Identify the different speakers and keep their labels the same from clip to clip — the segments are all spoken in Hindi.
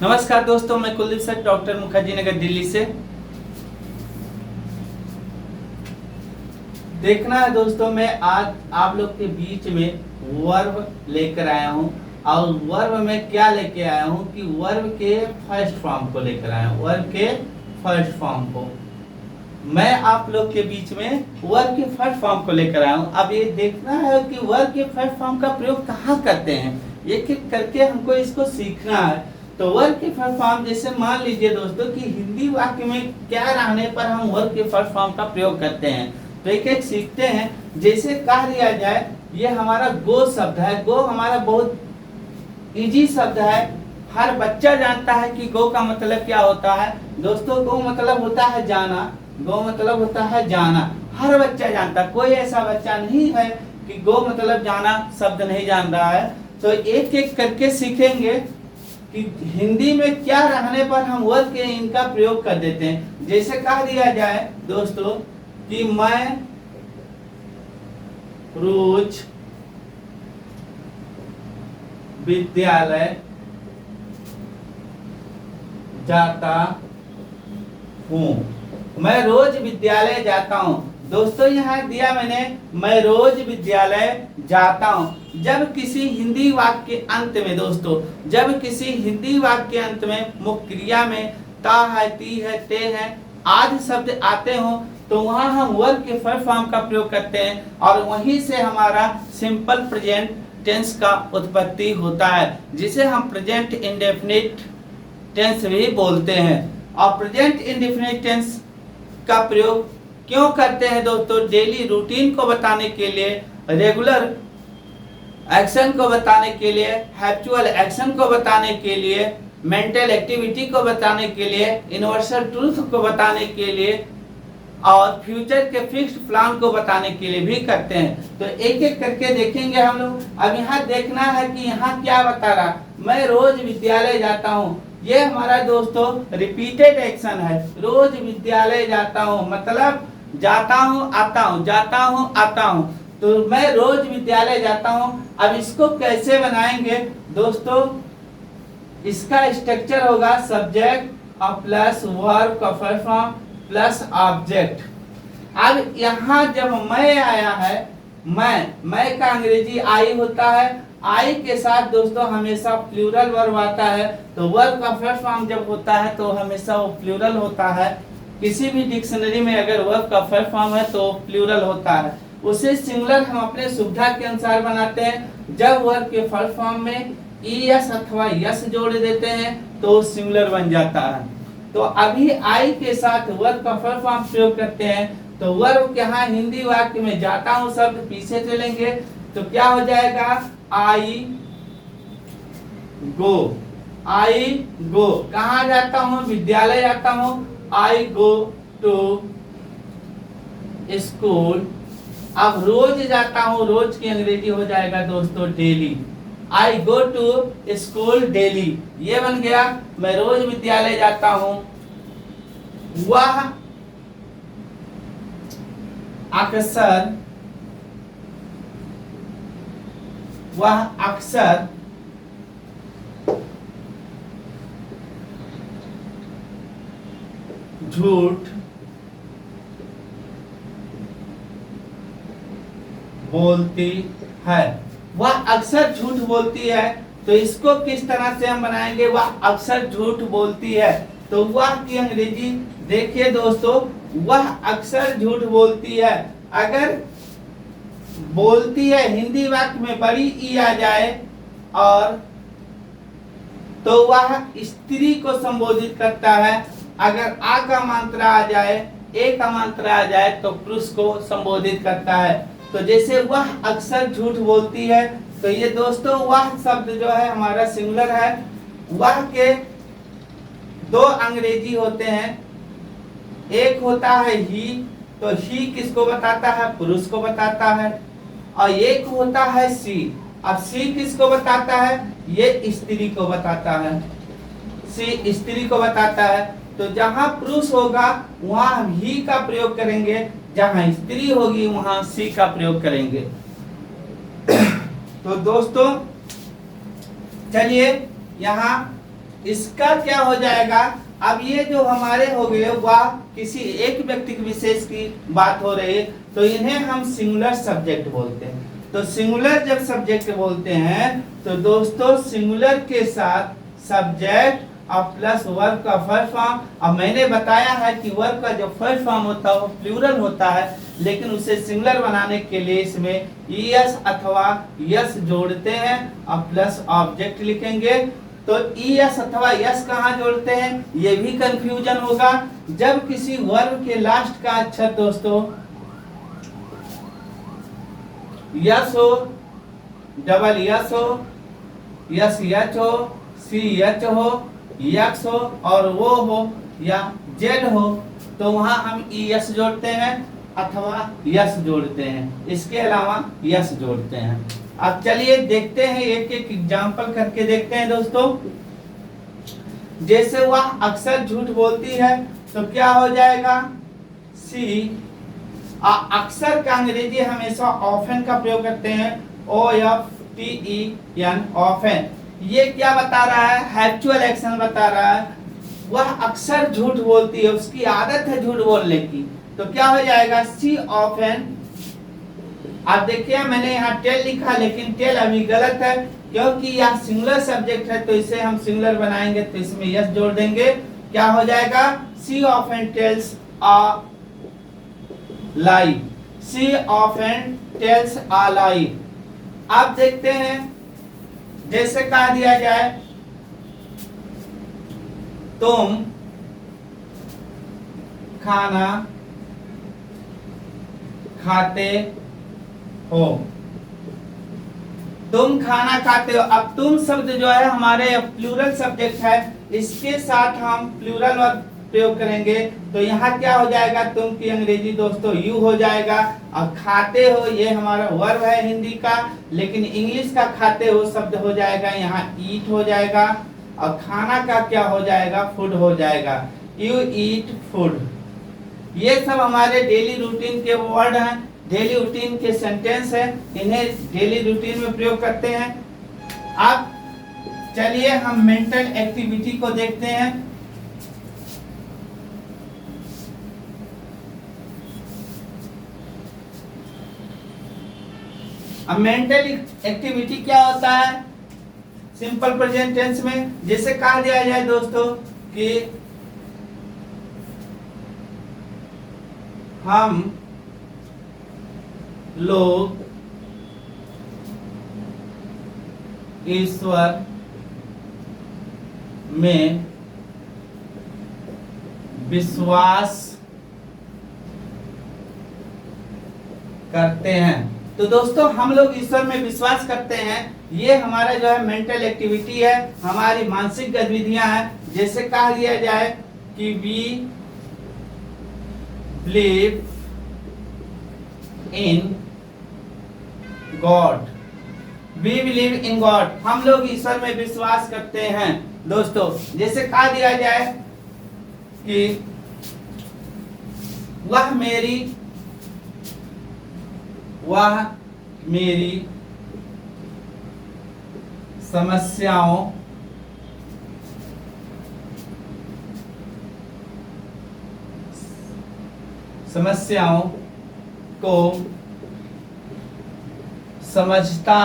Speaker 1: नमस्कार दोस्तों, मैं कुलदीप सर, डॉक्टर मुखर्जी नगर, दिल्ली से। देखना है दोस्तों, मैं आज आप लोग के बीच में वर्ब लेकर आया हूँ। और वर्ब में क्या लेके आया हूँ कि वर्ब के फर्स्ट फॉर्म को लेकर आया हूँ। वर्ब के फर्स्ट फॉर्म को मैं आप लोग के बीच में वर्ब के फर्स्ट फॉर्म को लेकर आया हूँ। अब ये देखना है कि वर्ब के फर्स्ट फॉर्म का प्रयोग कहाँ करते हैं, एक एक करके हमको इसको सीखना है। तो वर्ब के फर्स्ट फॉर्म, जैसे मान लीजिए दोस्तों कि हिंदी वाक्य में क्या रहने पर हम वर्ब के फर्स्ट फॉर्म का प्रयोग करते हैं, तो एक एक सीखते हैं। जैसे कह दिया जाए, ये हमारा गो शब्द है। गो हमारा बहुत इजी शब्द है, हर बच्चा जानता है कि गो का मतलब क्या होता है। दोस्तों, गो मतलब होता है जाना। गो मतलब होता है जाना, हर बच्चा जानता है। कोई ऐसा बच्चा नहीं है कि गो मतलब जाना शब्द नहीं जान रहा है। तो एक एक करके सीखेंगे कि हिंदी में क्या रहने पर हम वर्ब के इनका प्रयोग कर देते हैं। जैसे कह दिया जाए दोस्तों कि मैं रोज विद्यालय जाता हूँ। मैं रोज विद्यालय जाता हूँ। दोस्तों, यहाँ दिया मैंने, मैं रोज विद्यालय जाता हूँ। जब किसी हिंदी वाक्य के अंत में दोस्तों, जब किसी हिंदी वाक्य के अंत में मुख्य क्रिया में ता है, ती है, ते है आदि शब्द आते हो, तो वहाँ हम वर्ब के फर्स्ट फॉर्म का प्रयोग करते हैं और वहीं से हमारा सिंपल प्रेजेंट टेंस का उत्पत्ति होता है, जिसे हम प्रेजेंट इंडेफिनिट टेंस भी बोलते हैं। और प्रेजेंट इंडेफिनिट टेंस का प्रयोग क्यों करते हैं दोस्तों? डेली रूटीन को बताने के लिए, रेगुलर एक्शन को बताने के लिए, हैबिचुअल एक्शन को बताने के लिए, मेंटल एक्टिविटी को बताने के लिए, यूनिवर्सल ट्रूथ को बताने के लिए और फ्यूचर के फिक्स्ड प्लान को बताने के लिए भी करते हैं। तो एक एक करके देखेंगे हम लोग। अब यहाँ देखना है कि यहाँ क्या बता रहा, मैं रोज विद्यालय जाता हूँ। ये हमारा दोस्तों रिपीटेड एक्शन है। रोज विद्यालय जाता हूँ मतलब जाता हूँ, आता हूँ, जाता हूँ, आता हूँ। तो मैं रोज विद्यालय जाता हूँ। अब इसको कैसे बनाएंगे दोस्तों? इसका स्ट्रक्चर होगा सब्जेक्ट और प्लस वर्ब का फर्स्ट फॉर्म प्लस ऑब्जेक्ट। अब यहाँ जब मैं आया है, मैं का अंग्रेजी आई होता है। आई के साथ दोस्तों हमेशा प्लूरल वर्ब आता है। तो वर्ब का फर्स्ट फॉर्म जब होता है तो हमेशा वो प्लूरल होता है। किसी भी डिक्शनरी में अगर वर्ब का फर्स्ट फॉर्म है तो प्लूरल होता है। उसे सिंगुलर हम अपने सुविधा के अनुसार बनाते हैं। जब वर्ब के फर्स्ट फॉर्म में ईएस अथवा यस जोड़ देते हैं तो सिंगुलर बन जाता है। तो अभी आई के साथ वर्ब का फर्स्ट फॉर्म प्रयोग करते हैं। तो वर्ब के यहाँ हिंदी वाक्य में जाता हूँ शब्द पीछे चलेंगे तो क्या हो जाएगा? आई गो। आई गो कहाँ जाता हूँ? विद्यालय जाता हूँ। आई गो टू स्कूल। अब रोज जाता हूँ, रोज की अंग्रेजी हो जाएगा दोस्तों daily. I go to school daily. ये बन गया मैं रोज विद्यालय जाता हूँ। वह अक्सर झूठ बोलती है। वह अक्सर झूठ बोलती है। तो इसको किस तरह से हम बनाएंगे? वह अक्सर झूठ बोलती है। तो वह की अंग्रेजी देखिए दोस्तों, वह अक्सर झूठ बोलती है। अगर बोलती है हिंदी वाक्य में बड़ी ई आ जाए और तो वह स्त्री को संबोधित करता है। अगर आ का मात्रा आ जाए, ए का मात्रा आ जाए तो पुरुष को संबोधित करता है। तो जैसे वह अक्सर झूठ बोलती है, तो ये दोस्तों वह शब्द जो है हमारा सिंगुलर है। वह के दो अंग्रेजी होते हैं। एक होता है ही, तो ही किसको बताता है? पुरुष को बताता है। और एक होता है सी। अब सी किसको बताता है? ये स्त्री को बताता है। सी स्त्री को बताता है। तो जहां पुरुष होगा वहां हम ही का प्रयोग करेंगे, जहां स्त्री होगी वहां सी का प्रयोग करेंगे। तो दोस्तों चलिए यहाँ इसका क्या हो जाएगा, अब ये जो हमारे हो गए वह किसी एक व्यक्ति विशेष की बात हो रही है, तो इन्हें हम सिंगुलर सब्जेक्ट बोलते हैं। तो सिंगुलर जब सब्जेक्ट बोलते हैं तो दोस्तों सिंगुलर के साथ सब्जेक्ट और प्लस वर्ब का फर्स्ट फॉर्म। अब मैंने बताया है कि वर्ब का जो फर्स्ट फॉर्म होता है वो प्लूरल होता है, लेकिन उसे सिंगुलर बनाने के लिए इसमें ईएस अथवा यस जोड़ते हैं और प्लस ऑब्जेक्ट लिखेंगे। तो ईएस अथवा यस कहाँ जोड़ते हैं, ये भी कंफ्यूजन होगा। जब किसी वर्ब के लास्ट का अक्षर दोस्तों यस हो, डबल यस हो, यस एच हो, सी एच हो, यक्स हो और वो हो या जेड हो, तो वहां हम ईएस जोड़ते हैं अथवा यस जोड़ते हैं, इसके अलावा यस जोड़ते हैं। अब चलिए देखते हैं, एक एक एग्जांपल करके देखते हैं दोस्तों। जैसे वह अक्सर झूठ बोलती है तो क्या हो जाएगा, सी। अक्सर का अंग्रेजी हमेशा ऑफन का प्रयोग करते हैं, OFTEN ऑफन। ये क्या बता रहा है, हैप्चुअल एक्शन बता रहा है। वह अक्सर झूठ बोलती है, उसकी आदत है झूठ बोलने की, तो क्या हो जाएगा, सी ऑफन। आप देखिए मैंने यहाँ टेल लिखा, लेकिन टेल अभी गलत है क्योंकि यह सिंगुलर सब्जेक्ट है, तो इसे हम सिंगुलर बनाएंगे तो इसमें यस जोड़ देंगे। क्या हो जाएगा, she often tells a lie, she often tells a lie. आप देखते हैं जैसे कहा दिया जाए तुम खाना खाते हो, तुम खाना खाते हो। अब तुम शब्द जो है हमारे प्लूरल सब्जेक्ट है, इसके साथ हम प्लूरल वर्ब प्रयोग करेंगे, तो यहाँ क्या हो जाएगा, तुम की अंग्रेजी दोस्तों यू हो जाएगा। अब खाते हो ये हमारा वर्ब है हिंदी का, लेकिन इंग्लिश का खाते हो शब्द हो जाएगा यहाँ ईट हो जाएगा, और खाना का क्या हो जाएगा, फूड हो जाएगा, यू ईट फूड। ये सब हमारे डेली रूटीन के वर्ड हैं, डेली रूटीन के सेंटेंस है, इन्हें डेली रूटीन में प्रयोग करते हैं। अब चलिए हम मेंटल एक्टिविटी को देखते हैं। अब मेंटल एक्टिविटी क्या होता है, सिंपल प्रेजेंट टेंस में जैसे कहा दिया जाए दोस्तों कि हम लोग ईश्वर में विश्वास करते हैं। तो दोस्तों हम लोग ईश्वर में विश्वास करते हैं, ये हमारा जो है मेंटल एक्टिविटी है, हमारी मानसिक गतिविधियां हैं। जैसे कहा दिया जाए कि we believe in God, we believe in God, हम लोग ईश्वर में विश्वास करते हैं दोस्तों। जैसे कहा दिया जाए कि वह मेरी समस्याओं को समझता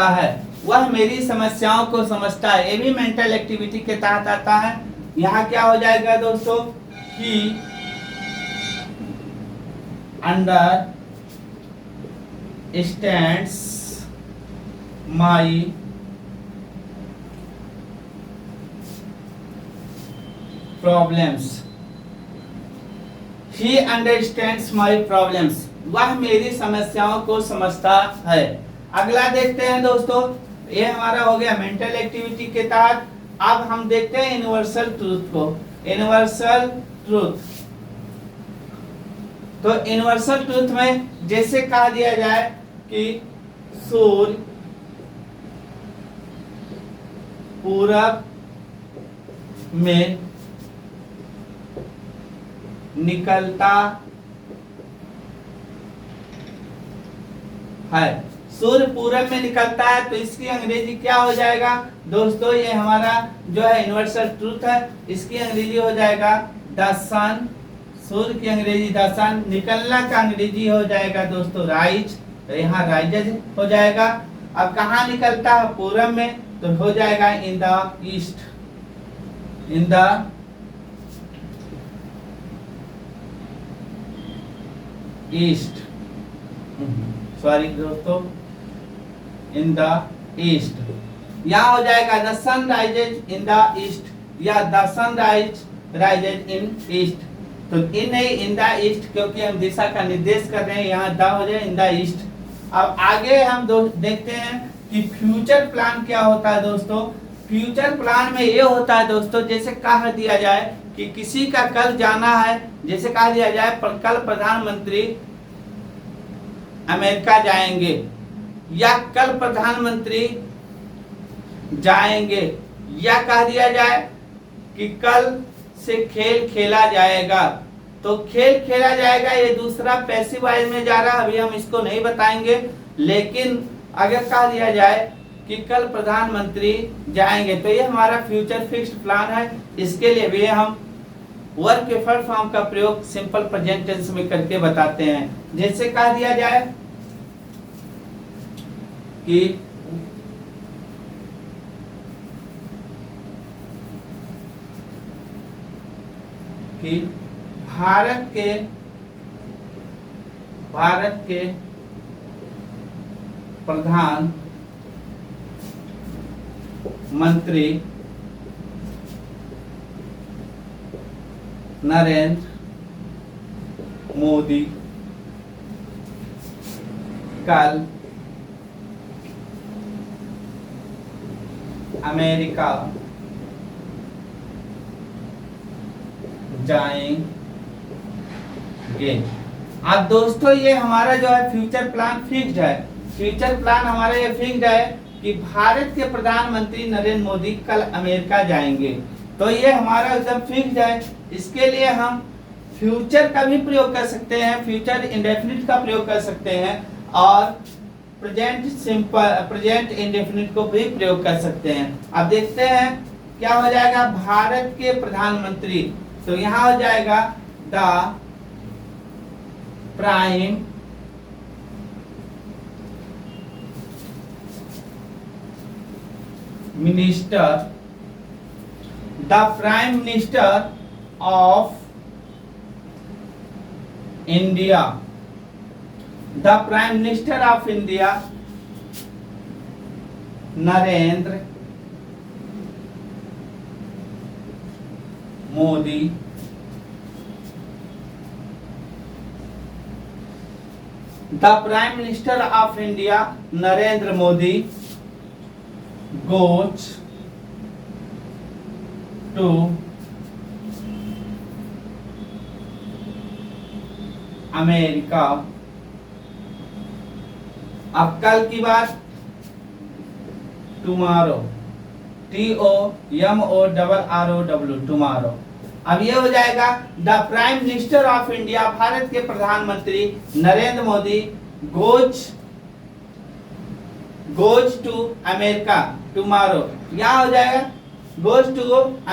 Speaker 1: है, वह मेरी समस्याओं को समझता है, ये भी मेंटल एक्टिविटी के तहत आता है। यहाँ क्या हो जाएगा दोस्तों, कि under stands my problems, he understands my problems, वह मेरी समस्याओं को समझता है। अगला देखते हैं दोस्तों, ये हमारा हो गया मेंटल एक्टिविटी के तहत। अब हम देखते हैं यूनिवर्सल ट्रूथ को। यूनिवर्सल ट्रूथ, तो यूनिवर्सल ट्रूथ में जैसे कहा दिया जाए कि सूर्य पूरब में निकलता है, सूर्य पूरब में निकलता है तो इसकी अंग्रेजी क्या हो जाएगा दोस्तों, ये हमारा जो है यूनिवर्सल ट्रूथ है, इसकी अंग्रेजी हो जाएगा द सन। सूर्य की अंग्रेजी द सन, निकलना का अंग्रेजी हो जाएगा दोस्तों राइज, तो यहाँ राइजेज हो जाएगा। अब कहाँ निकलता है, पूरब में, तो हो जाएगा in the east, in the east, sorry दोस्तों, इन द ईस्ट। यहाँ हो जाएगा the sun rises in the east, या the sun rises in east. तो इन नहीं, इन द ईस्ट, क्योंकि हम दिशा का निर्देश कर रहे हैं, यहाँ द हो जाए इन द ईस्ट। अब आगे हम देखते हैं कि फ्यूचर प्लान क्या होता है दोस्तों। फ्यूचर प्लान में ये होता है दोस्तों, जैसे कह दिया जाए कि किसी का कल जाना है, जैसे कह दिया जाए कल प्रधानमंत्री अमेरिका जाएंगे, या कल प्रधानमंत्री जाएंगे, या कह दिया जाए कि कल से खेल खेला जाएगा, तो खेल खेला जाएगा ये दूसरा पैसिव वॉइस में जा रहा है, अभी हम इसको नहीं बताएंगे। लेकिन अगर कह दिया जाए कि कल प्रधानमंत्री जाएंगे, तो ये हमारा फ्यूचर फिक्स्ड प्लान है। इसके लिए भी हम वर्क एफर्ट फॉर्म का प्रयोग सिंपल प्रेजेंट टेंस में करके बताते हैं। जैसे कह दिया जाए कि भारत के प्रधान मंत्री नरेंद्र मोदी कल अमेरिका जाएंगे। अब दोस्तों ये हमारा जो है फ्यूचर प्लान फिक्स्ड है। फ्यूचर प्लान हमारा ये फिक्स्ड है कि भारत के प्रधानमंत्री नरेंद्र मोदी कल अमेरिका जाएंगे, तो ये हमारा एकदम फिक्स्ड है। इसके लिए हम फ्यूचर का भी प्रयोग कर सकते हैं, फ्यूचर इंडेफिनिट का प्रयोग कर सकते हैं, और प्रेजेंट सिंपल प्रेजेंट इंडेफिनिट को भी प्रयोग कर सकते हैं। अब देखते हैं क्या हो जाएगा, भारत के प्रधानमंत्री, तो यहाँ हो जाएगा the prime minister, the prime minister of India, the prime minister of India Narendra Modi the prime minister of India Narendra Modi goes to America. अब कल की बात, टुमारो, TOMORROW, टुमारो। अब ये हो जाएगा the prime minister of India, Bharat के प्रधानमंत्री Narendra Modi goes to America tomorrow. यहाँ हो जाएगा गोज टू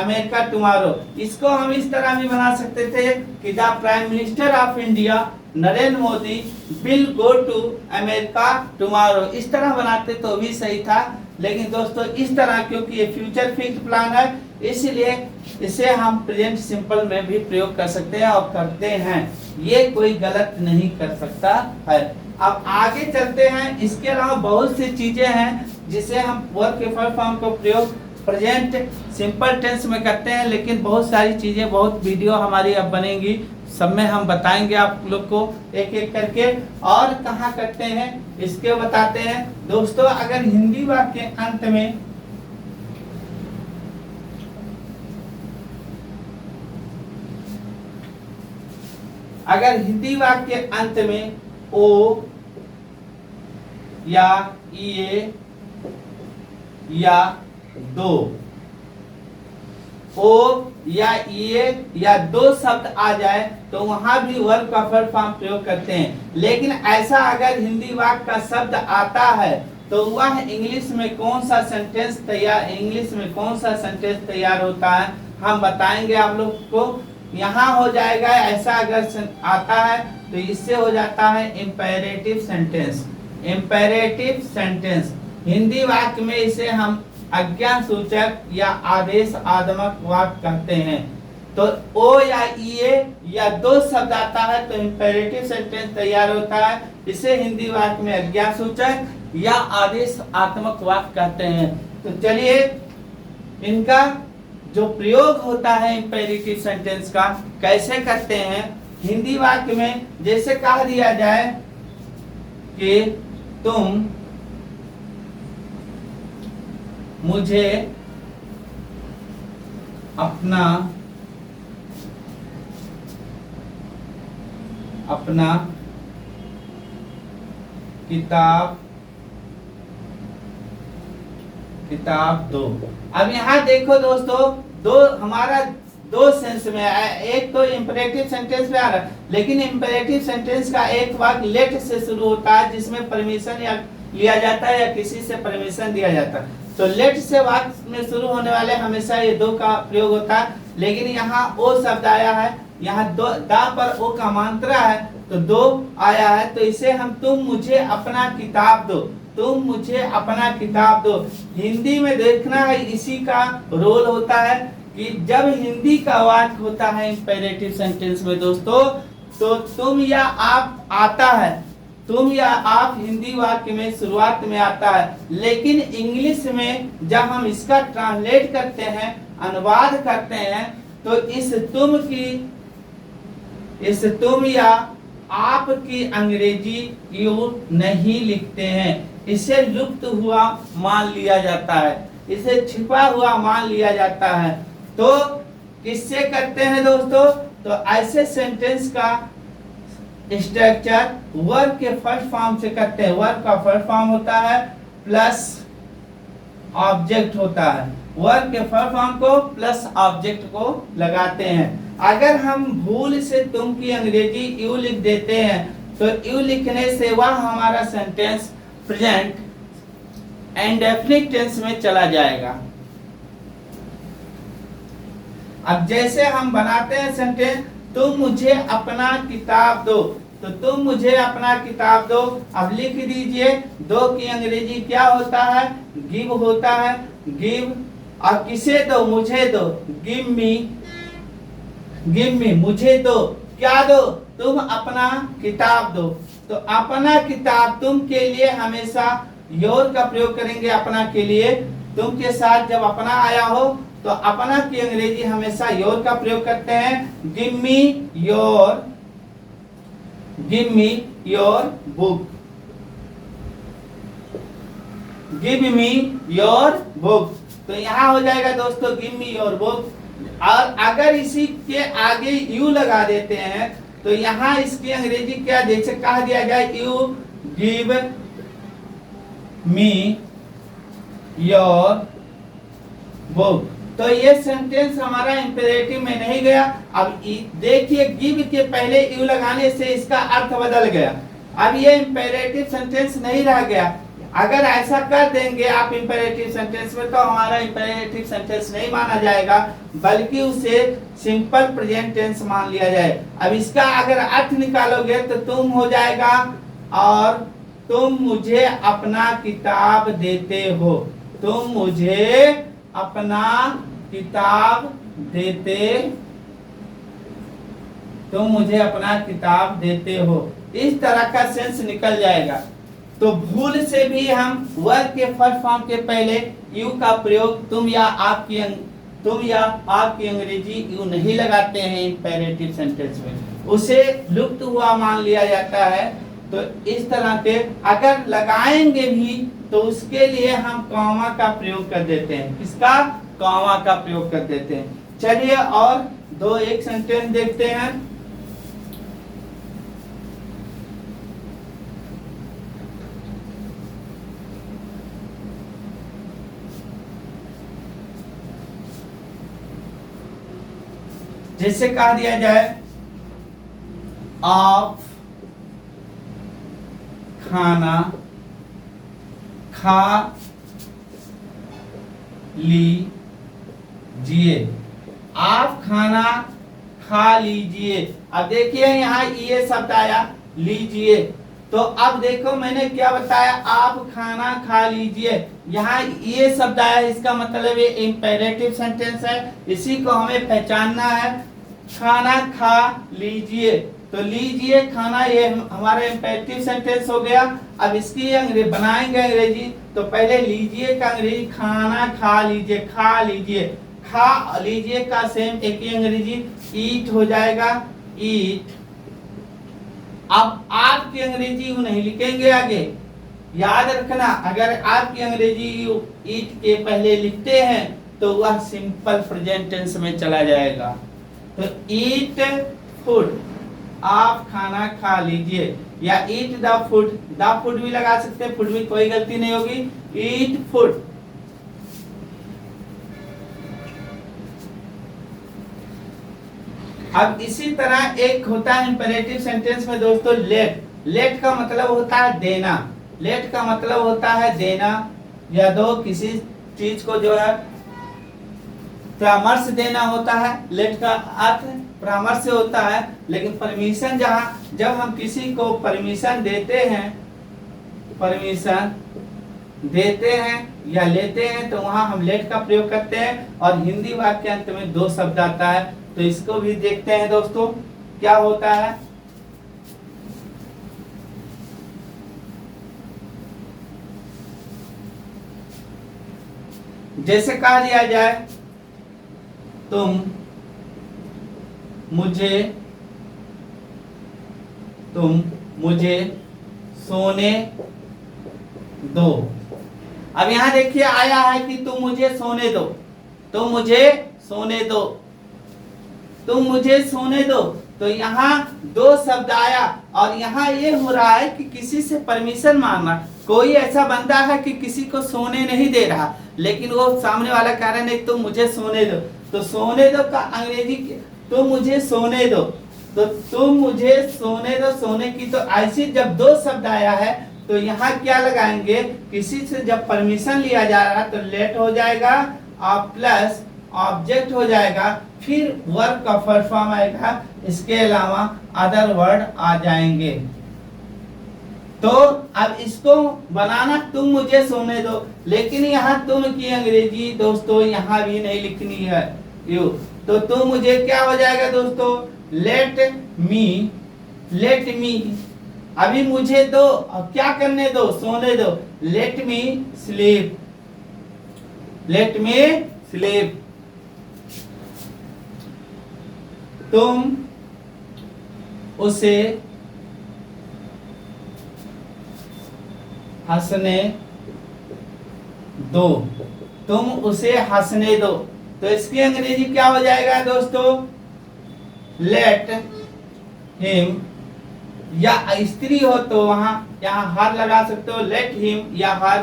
Speaker 1: अमेरिका टुमारो। इसको हम इस तरह भी बना सकते थे कि the prime minister of India Narendra Modi will go to America tomorrow. इस तरह बनाते तो भी सही था, लेकिन दोस्तों इस तरह क्योंकि ये फ्यूचर फिक्स्ड प्लान है, इसलिए इसे हम प्रेजेंट सिंपल में भी प्रयोग कर सकते हैं और करते हैं, ये कोई गलत नहीं कर सकता है। अब आगे चलते हैं। इसके अलावा बहुत सी चीजें हैं जिसे हम वर्क एफर्ट फॉर्म को प्रयोग प्रेजेंट सिंपल टेंस में करते हैं, लेकिन बहुत सारी चीजें, बहुत वीडियो हमारी अब बनेंगी, सब में हम बताएंगे आप लोग को एक एक करके। और कहाँ करते हैं इसके बताते हैं दोस्तों। अगर हिंदी वाक्य के अंत में अंत में ओ या ये या दो ओ या ये या दो शब्द आ जाए तो वहां भी वर्ब का फुल फॉर्म प्रयोग करते हैं। लेकिन ऐसा अगर हिंदी वाक्य का शब्द आता है तो वह इंग्लिश में कौन सा सेंटेंस तैयार होता है हम बताएंगे आप लोग को। यहाँ हो जाएगा ऐसा अगर आता है तो इससे हो जाता है imperative sentence. Imperative sentence Hindi वाक्य में इसे हम आज्ञा सूचक या आदेश आदमक वाक्य कहते हैं। तो ओ या ये या दो शब्द आता है तो इंपेरेटिव सेंटेंस तैयार होता है। इसे हिंदी वाक्य में आज्ञा सूचक या आदेश आत्मक वाक्य कहते हैं। तो चलिए इनका जो प्रयोग होता है इंपेरेटिव सेंटेंस का कैसे करते हैं हिंदी वाक्य में। जैसे कह दिया जाए कि तुम मुझे अपना किताब दो। अब यहाँ देखो दोस्तों हमारा दो सेंस में एक तो इंपेरेटिव सेंटेंस में आ रहा है, लेकिन इंपेरेटिव सेंटेंस का एक वाक्य लेट से शुरू होता है जिसमें परमिशन या लिया जाता है या किसी से परमिशन दिया जाता है। तो लेट से वाक्य में शुरू होने वाले हमेशा ये दो का प्रयोग होता है। लेकिन यहाँ ओ शब्द आया है, यहाँ दो दा पर ओ का मात्रा है तो दो आया है, तो इसे हम तुम मुझे अपना किताब दो, तुम मुझे अपना किताब दो। हिंदी में देखना है इसी का रोल होता है कि जब हिंदी का वाक्य होता है इंपेरेटिव सेंटेंस में दोस्तों तो तुम या आप आता है, तुम या आप हिंदी वाक्य में शुरुआत में आता है। लेकिन इंग्लिश में जब हम इसका ट्रांसलेट करते हैं अनुवाद करते हैं तो इस तुम या आप की अंग्रेजी यू नहीं लिखते हैं, इसे लुप्त हुआ मान लिया जाता है, इसे छिपा हुआ मान लिया जाता है। तो किससे करते हैं दोस्तों? तो ऐसे सेंटेंस का स्ट्रक्चर वर्ब के फर्स्ट फॉर्म से करते हैं। वर्ब का फर्स्ट फॉर्म होता है प्लस ऑब्जेक्ट होता है, वर्ब के फर्स्ट फॉर्म को प्लस ऑब्जेक्ट को लगाते हैं। अगर हम भूल से तुम की अंग्रेजी यू लिख देते हैं तो यू लिखने से वह हमारा सेंटेंस प्रेजेंट इंडेफिनिट टेंस में चला जाएगा। अब जैसे हम बनाते हैं सेंटेंस तुम मुझे अपना किताब दो, तो तुम मुझे अपना किताब दो। अब लिख दीजिए दो की अंग्रेजी क्या होता है? गिव होता है, गिव। अब किसे दो? मुझे दो, गिव मी, गिव मी, मुझे दो। क्या दो? तुम अपना किताब दो। तो अपना किताब तुम के लिए हमेशा योर का प्रयोग करेंगे। अपना के लिए तुम के साथ जब अपना आया हो तो अपना की अंग्रेजी हमेशा योर का प्रयोग करते हैं। Give me your book, give me your book. तो यहाँ हो जाएगा दोस्तों गिव मी योर बुक। और अगर इसी के आगे यू लगा देते हैं तो यहाँ इसकी अंग्रेजी क्या जैसे कहा दिया जाए you give me your book, तो ये सेंटेंस हमारा इंपेरेटिव में नहीं गया। अब देखिए गिव के पहले यू लगाने से इसका अर्थ बदल गया, अब ये इंपेरेटिव सेंटेंस नहीं रह गया। अगर ऐसा कर देंगे आप इंपेरेटिव सेंटेंस में तो हमारा इंपेरेटिव सेंटेंस नहीं माना जाएगा बल्कि उसे सिंपल प्रेजेंट टेंस मान लिया जाए। अब इसका अगर अर्थ निकालोगे तो तुम हो जाएगा और तुम मुझे अपना किताब देते हो, तुम मुझे अपना किताब देते, तुम मुझे अपना किताब देते हो, इस तरह का सेंस निकल जाएगा। तो भूल से भी हम वर्ब के फर्स्ट फॉर्म के पहले यू का प्रयोग तुम या आपकी अंग्रेजी यू नहीं लगाते हैं इंपेरेटिव सेंटेंस में, उसे लुप्त हुआ मान लिया जाता है। तो इस तरह के अगर लगाएंगे भी तो उसके लिए हम कॉमा का प्रयोग कर देते हैं। किसका? कॉमा का प्रयोग कर देते हैं। चलिए और दो एक सेंटेंस देखते हैं। जैसे कहा दिया जाए आप खाना खा लीजिए, आप खाना खा लीजिए। अब देखिए यहाँ ये शब्द आया लीजिए, तो अब देखो मैंने क्या बताया, आप खाना खा लीजिए, यहाँ ये शब्द आया, इसका मतलब ये इंपेरेटिव सेंटेंस है, इसी को हमें पहचानना है। खाना खा लीजिए, तो लीजिए खाना, ये हमारा इंपेरेटिव सेंटेंस हो गया। अब इसकी अंग्रेजी बनाएंगे अंग्रेजी, तो पहले लीजिए का अंग्रेजी खाना खा लीजिए, खा लीजिए, खा लीजिए का सेम एक ही अंग्रेजी ईट हो जाएगा, ईट। अब आपकी अंग्रेजी यू नहीं लिखेंगे आगे, याद रखना, अगर आपकी अंग्रेजी ईट के पहले लिखते हैं तो वह सिंपल प्रेजेंट टेंस में चला जाएगा। तो ईट फूड, आप खाना खा लीजिए, या ईट द फूड भी लगा सकते हैं, फूड भी कोई गलती नहीं होगी, ईट फूड। अब इसी तरह एक होता है इंपेरेटिव सेंटेंस में दोस्तों लेट। लेट का मतलब होता है देना, लेट का मतलब होता है देना या दो, किसी चीज को जो है परामर्श देना होता है, लेट का अर्थ परामर्श से होता है। लेकिन परमिशन, जहां जब हम किसी को परमिशन देते हैं, परमिशन देते हैं या लेते हैं, तो वहां हम लेट का प्रयोग करते हैं, और हिंदी वाक्य अंत में दो शब्द आता है, तो इसको भी देखते हैं दोस्तों क्या होता है। जैसे कहा दिया जाए तुम मुझे सोने दो। अब यहां देखिए आया है कि तुम मुझे सोने दो, तुम मुझे सोने दो, तुम मुझे सोने दो, तो यहाँ दो शब्द आया, और यहाँ ये हो रहा है कि किसी से परमिशन मांगना। कोई ऐसा बंदा है कि किसी को सोने नहीं दे रहा, लेकिन वो सामने वाला कह रहा है नहीं तुम मुझे सोने दो, तो सोने दो का अंग्रेजी तुम मुझे सोने दो, तो तुम मुझे सोने दो, सोने की, तो ऐसी जब दो शब्द आया है तो यहाँ क्या लगाएंगे, किसी से जब परमिशन लिया जा रहा है तो लेट हो जाएगा और प्लस ऑब्जेक्ट हो जाएगा, फिर वर्ब का फर्स्ट फॉर्म आएगा, इसके अलावा अदर वर्ड आ जाएंगे। तो अब इसको बनाना तुम मुझे सोने दो, लेकिन यहाँ तुम की अंग्रेजी दोस्तों यहाँ भी नहीं लिखनी है यू, तो तुम मुझे क्या हो जाएगा दोस्तों, लेट मी, अभी मुझे दो, अब क्या करने दो, सोने दो, let me sleep, let me sleep. तुम उसे हंसने दो, तुम उसे हंसने दो, तो इसकी अंग्रेजी क्या हो जाएगा दोस्तों, लेट हिम, या स्त्री हो तो वहां यहाँ हर लगा सकते हो, लेट हिम या हर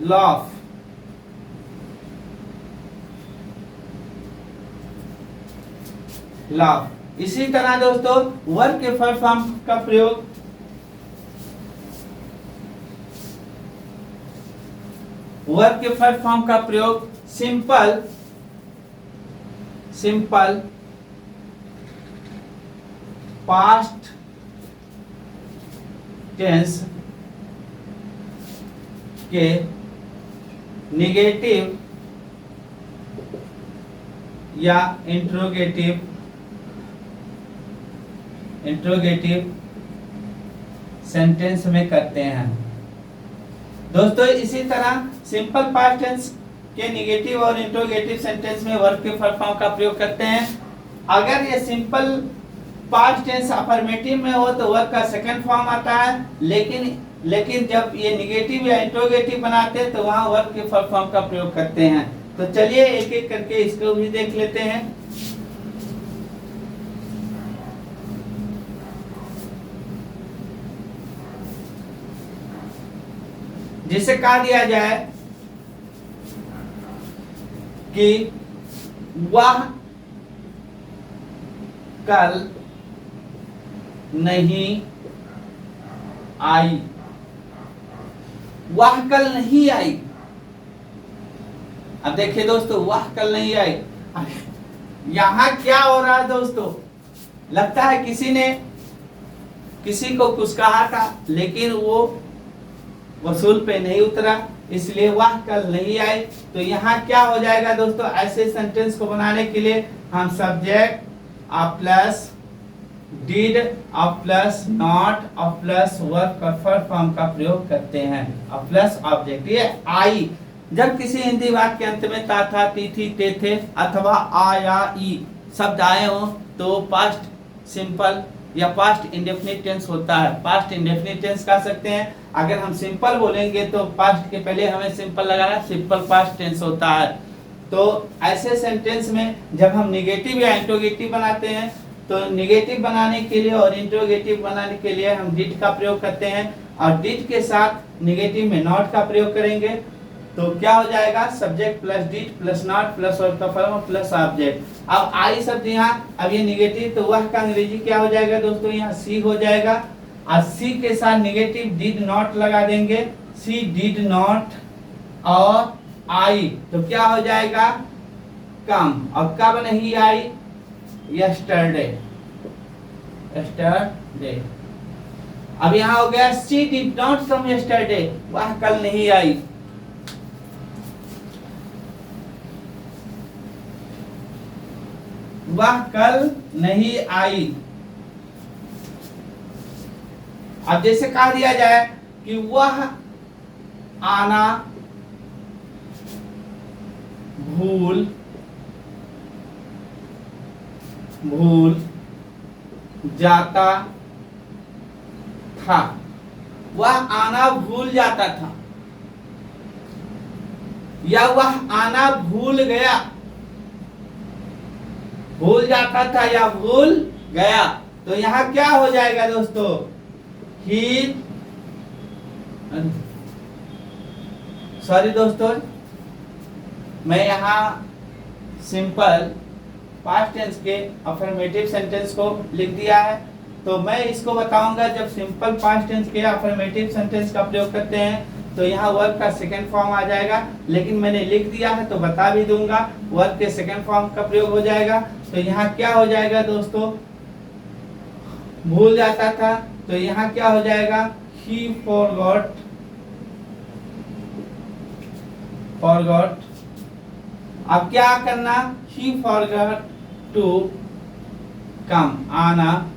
Speaker 1: लाफ। लाफ। इसी तरह दोस्तों वर्ब के फर्स्ट फॉर्म का प्रयोग, वर्ब के फर्स्ट फॉर्म का प्रयोग सिंपल पास्ट टेंस के नेगेटिव या इंट्रोगेटिव सेंटेंस में करते हैं दोस्तों। इसी तरह सिंपल पास्ट टेंस के नेगेटिव और इंट्रोगेटिव सेंटेंस में वर्ब के फर्स्ट फॉर्म का प्रयोग करते हैं। अगर ये सिंपल पास्ट टेंस अफर्मेटिव में हो तो वर्ब का सेकंड फॉर्म आता है, लेकिन जब ये नेगेटिव या इंट्रोगेटिव बनाते हैं तो वहां वर्ब के फर्स्ट फॉर्म का प्रयोग करते हैं। तो चलिए एक एक करके इसको भी देख लेते हैं। जिसे कहा दिया जाए कि वह कल नहीं आई, वह कल नहीं आई। अब देखिए दोस्तों, वह कल नहीं आई। यहां क्या हो रहा है दोस्तों, लगता है किसी ने किसी को कुछ कहा था लेकिन वो वसूल पे नहीं उतरा, इसलिए वह कल नहीं आई। तो यहाँ क्या हो जाएगा दोस्तों, ऐसे सेंटेंस को बनाने के लिए हम सब्जेक्ट और प्लस डिड और प्लस नॉट और प्लस वर्ब का फॉर्म का प्रयोग करते हैं और प्लस ऑब्जेक्ट। ये आई जब किसी हिंदी वाक्य के अंत में ता था ती थी ते थे अथवा आ या ई शब्द आए हो तो पास्ट सिंपल या पास्ट इंडेफिनिट टेंस होता है। पास्ट इंडेफिनिट टेंस कह सकते हैं। अगर हम सिंपल बोलेंगे तो पास्ट के पहले हमें सिंपल लगाना, सिंपल पास्ट टेंस होता है। तो ऐसे सेंटेंस में जब हम निगेटिव या इंट्रोगेटिव बनाते हैं तो निगेटिव बनाने के लिए और इंट्रोगेटिव बनाने के लिए हम डिड का प्रयोग करते हैं और डिड के साथ निगेटिव में नॉट का प्रयोग करेंगे। तो क्या हो जाएगा, subject plus did plus not plus verb का फॉर्म प्लस ऑब्जेक्ट। अब आई शब्द यहाँ, अब ये निगेटिव तो वह का अंग्रेजी क्या हो जाएगा दोस्तों, यहाँ सी हो जाएगा और सी के साथ निगेटिव डिड नॉट लगा देंगे, सी डिड नॉट और आई तो क्या हो जाएगा कम। अब कब नहीं आई, यस्टरडे, यस्टरडे। अब यहाँ हो गया she did not come yesterday, वह कल नहीं आई। वह कल नहीं आई। अब जैसे कहा दिया जाए कि वह आना भूल जाता था, वह आना भूल जाता था या वह आना भूल गया, भूल जाता था या भूल गया। तो यहाँ क्या हो जाएगा दोस्तों, ही सॉरी दोस्तों, मैं यहाँ सिंपल पास्ट टेंस के अफर्मेटिव सेंटेंस को लिख दिया है। तो मैं इसको बताऊंगा जब सिंपल पास्ट टेंस के अफर्मेटिव सेंटेंस का प्रयोग करते हैं तो यहाँ वर्ब का सेकंड फॉर्म आ जाएगा, लेकिन मैंने लिख दिया है तो बता भी दूंगा वर्ब के सेकंड फॉर्म का प्रयोग हो जाएगा। तो यहाँ क्या हो जाएगा दोस्तों, भूल जाता था तो यहाँ क्या हो जाएगा, ही फॉरगॉट, फॉरगॉट। अब क्या करना, ही फॉरगॉट टू कम, आना,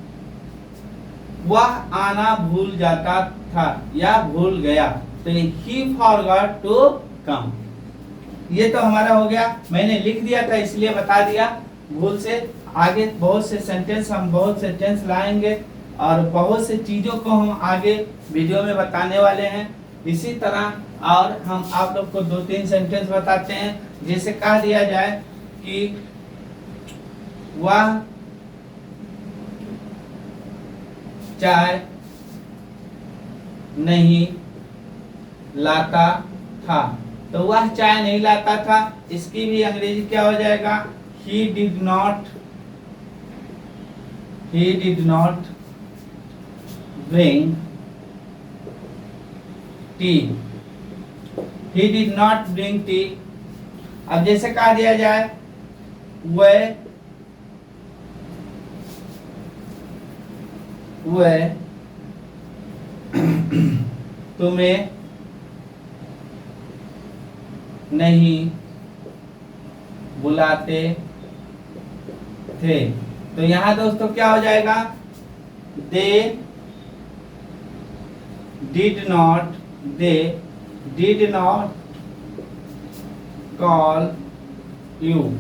Speaker 1: वह आना भूल जाता था या भूल गया। तो ही फॉरगॉट टू कम, ये तो हमारा हो गया, मैंने लिख दिया था इसलिए बता दिया भूल से। आगे बहुत से सेंटेंस हम बहुत से टेंस लाएंगे और बहुत से चीजों को हम आगे वीडियो में बताने वाले हैं। इसी तरह और हम आप लोग को 2-3 सेंटेंस बताते हैं। जैसे कह दिया जाए कि वह चाय नहीं लाता था, तो वह चाय नहीं लाता था, इसकी भी अंग्रेजी क्या हो जाएगा, he did not bring tea, he did not bring tea। अब जैसे कहा दिया जाए वह तुम्हें नहीं बुलाते थे, तो यहाँ दोस्तों क्या हो जाएगा, they did not call you,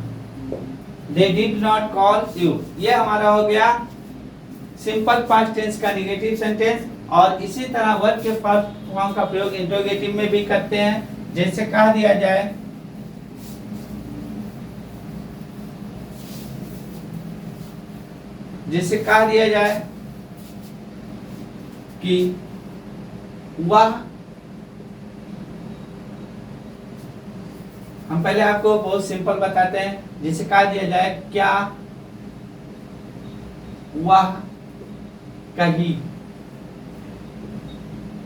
Speaker 1: they did not call you। ये हमारा हो गया सिंपल पास्ट टेंस का नेगेटिव सेंटेंस। और इसी तरह वर्ब के फॉर्म का प्रयोग इंट्रोगेटिव में भी करते हैं। जैसे कह दिया जाए कि वह, हम पहले आपको बहुत सिंपल बताते हैं। जैसे कहा दिया जाए क्या वह कही,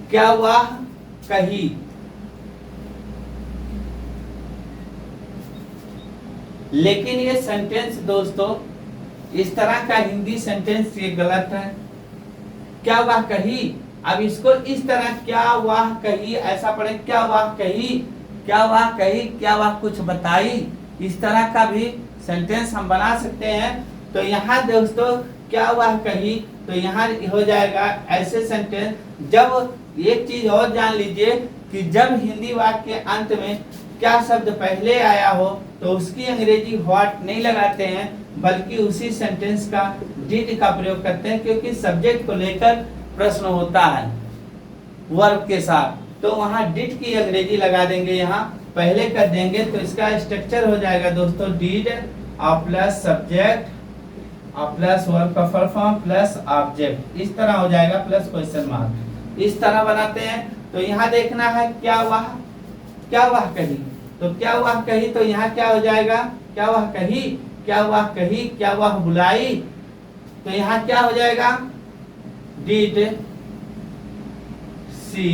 Speaker 1: क्या वह कही। लेकिन ये सेंटेंस दोस्तों, इस तरह का हिंदी सेंटेंस ये गलत है। क्या वह कही, अब इसको इस तरह क्या वह कही ऐसा पढ़े, क्या वह कही, क्या वह कही, क्या वह कुछ बताई, इस तरह का भी सेंटेंस हम बना सकते हैं। तो यहाँ दोस्तों क्या वह कही, तो यहाँ हो जाएगा ऐसे सेंटेंस। जब एक चीज और जान लीजिए कि जब हिंदी वाक्य के अंत में क्या शब्द पहले आया हो तो उसकी अंग्रेजी व्हाट नहीं लगाते हैं, बल्कि उसी सेंटेंस का डिड का प्रयोग करते हैं, क्योंकि सब्जेक्ट को लेकर प्रश्न होता है वर्ब के साथ। तो वहाँ डिड की अंग्रेजी लगा देंगे, यहाँ पहले कर देंगे। तो इसका स्ट्रक्चर हो जाएगा दोस्तों डिड और प्लस सब्जेक्ट और प्लस वर्ब का फुल फॉर्म प्लस ऑब्जेक्ट, इस तरह हो जाएगा, प्लस क्वेश्चन मार्क, इस तरह बनाते हैं। तो यहाँ देखना है क्या वह कही, तो क्या वह कही, तो यहाँ क्या हो जाएगा, क्या वह कही, क्या वह कही, क्या वह बुलाई। तो यहाँ क्या हो जाएगा, डिड सी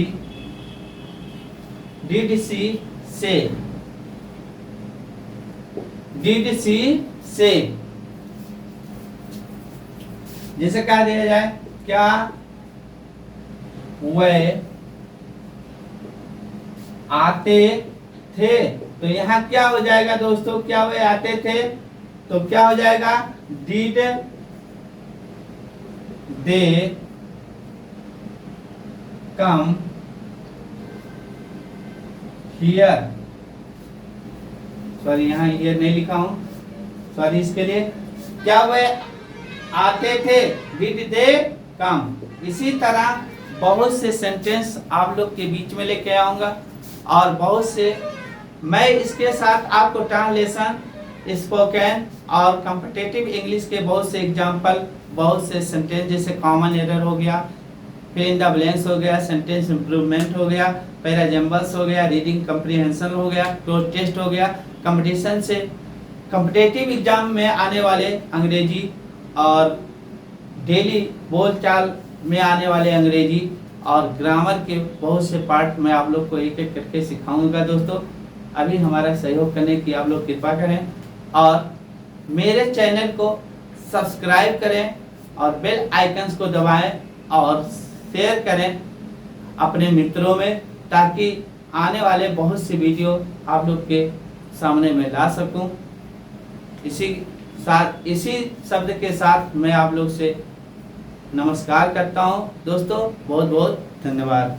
Speaker 1: से, जैसे कहा दिया जाए क्या वे आते थे, तो यहाँ क्या हो जाएगा दोस्तों, क्या वे आते थे, तो क्या हो जाएगा did they come here, sorry यहाँ हियर नहीं लिखा हूं, सॉरी इसके लिए, क्या वे आते थे, डिड दे कम। इसी तरह बहुत से सेंटेंस आप लोग के बीच में लेके आऊंगा, और बहुत से मैं इसके साथ आपको ट्रांसलेशन, स्पोकन और कॉम्पिटिटिव इंग्लिश के बहुत से एग्जाम्पल, बहुत से सेंटेंस, जैसे कॉमन एरर हो गया, फिल इन द ब्लैंक्स हो गया, सेंटेंस इंप्रूवमेंट हो गया, पैराजम्बल्स हो गया, रीडिंग कम्प्रीहेंशन हो गया, क्लोज टेस्ट हो गया, कंपटीशन से कॉम्पिटिटिव एग्जाम में आने वाले अंग्रेजी और डेली बोलचाल में आने वाले अंग्रेजी और ग्रामर के बहुत से पार्ट मैं आप लोग को एक एक करके सिखाऊंगा दोस्तों। अभी हमारा सहयोग करने की आप लोग कृपा करें और मेरे चैनल को सब्सक्राइब करें और बेल आइकन्स को दबाएं और शेयर करें अपने मित्रों में, ताकि आने वाले बहुत सी वीडियो आप लोग के सामने मैं ला सकूं। इसी शब्द के साथ मैं आप लोग से नमस्कार करता हूं दोस्तों, बहुत बहुत धन्यवाद।